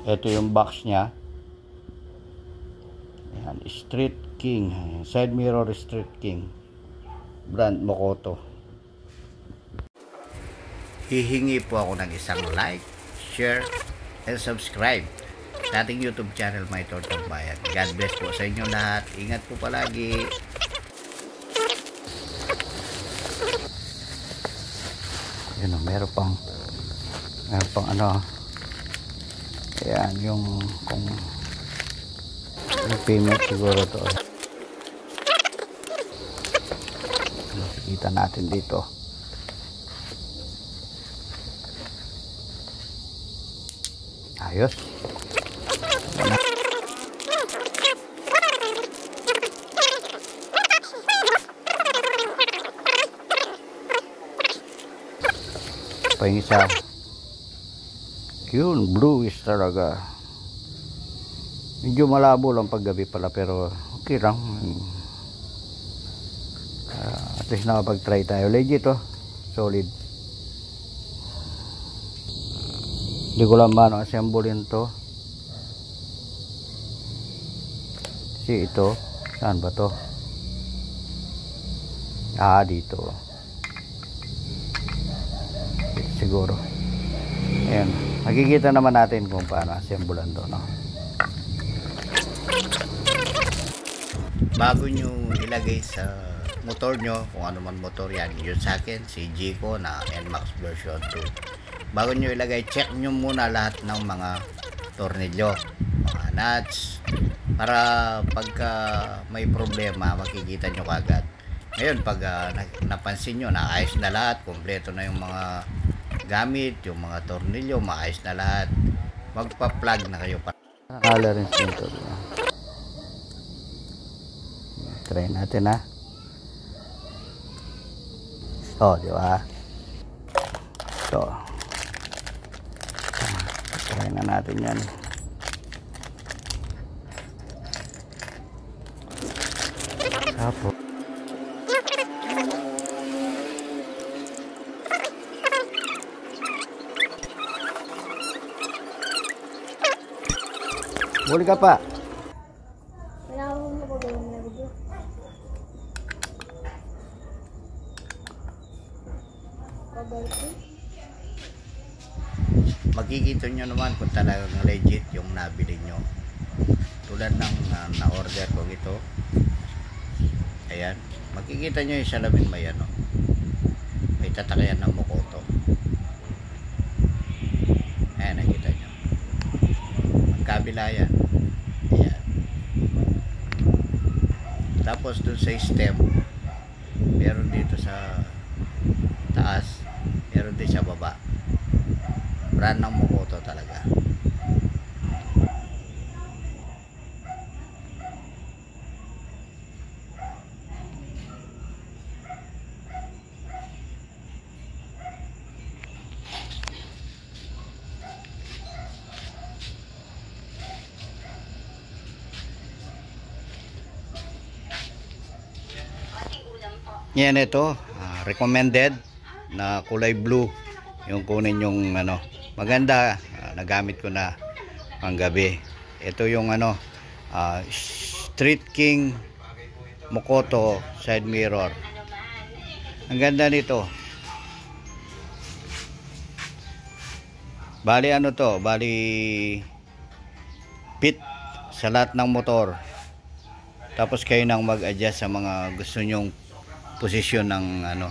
Ito yung box niya. Ayan, Street King. Side mirror Street King. Brand Mokoto. Hihingi po ako ng isang like, share, and subscribe sa ating YouTube channel, My Tortang Bayan. God bless po sa inyo lahat. Ingat po palagi. Yun o, meron pang ano. Ayan, yung kung yung payment siguro to. Makikita natin dito. Ayos. Pa yung isa. Yun, bluish talaga. Medyo malabo lang paggabi pala, pero okay lang. At least nakapag-try tayo. Legit oh. Solid. Hindi ko lang paano assemblein to. Kasi ito, saan ba to? Dito. Ito siguro. Ayan. Makikita naman natin kung paano assemblean to, no? Bago nyo ilagay sa motor nyo, kung ano man motor yan, yun sa akin, si Jiko na NMAX version 2. Bago nyo ilagay, check nyo muna lahat ng mga tornilyo, mga nuts, para pagka may problema, makikita nyo kagad. Ngayon, pag napansin nyo, naayos na lahat, kompleto na yung mga gamit, yung mga tornilyo, maayos na lahat, magpa-plug na kayo. Tolerance nito. Try natin ha. Di ba? Ito. Try na natin yan. Tapos boleh ka pa? Wala akong magagawa na video. Makikita nyo naman kung talagang legit yung nabili nyo. Tulad ng na-order ko ito. Ayan. Makikita nyo yung salamin may ano. May tatakyan ng Mokoto. Ayan, nakita nyo. Magkabila yan. Ayan. Tapos dun sa stem, meron dito sa taas, meron din sa baba. Brand ng Mokoto talaga. Yan ito, recommended na kulay blue yung kunin yung ano, maganda, nagamit ko na panggabi. Ito yung ano, Street King Mokoto side mirror. Ang ganda nito. Bali ano to, bali fit sa lahat ng motor. Tapos kayo nang mag-adjust sa mga gusto nyong posisyon ng ano,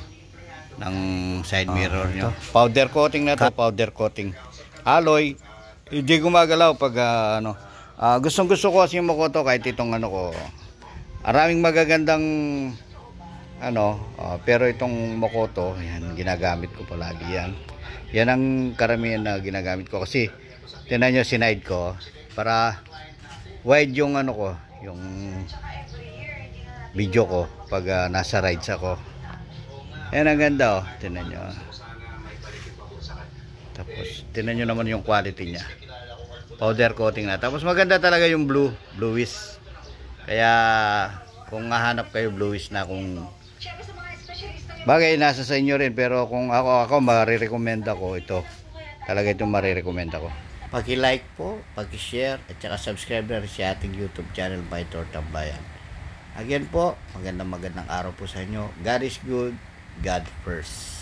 ng side mirror nyo. Powder coating na to, powder coating. Alloy, hindi gumagalaw pag ano. Gustong gusto ko kasi yung Mokoto, kahit itong ano ko. Maraming magagandang ano, pero itong Mokoto, yan, ginagamit ko palagi yan. Yan ang karamihan na ginagamit ko kasi tinan nyo sinide ko para wide yung ano ko, yung video ko pag nasa rides ako. Ayan, ang ganda oh, tinan nyo. Tapos tinan nyo naman yung quality nya, powder coating na. Tapos maganda talaga yung bluish. Kaya kung hahanap kayo bluish na, kung bagay nasa sa inyo rin, pero kung ako marirecommend ako ito. Talaga itong marirecommend ako. Paki-like po, paki-share, at saka subscribe na rin sa ating YouTube channel by Tor Tambayan. Again po, magandang araw po sa inyo. God is good, God first.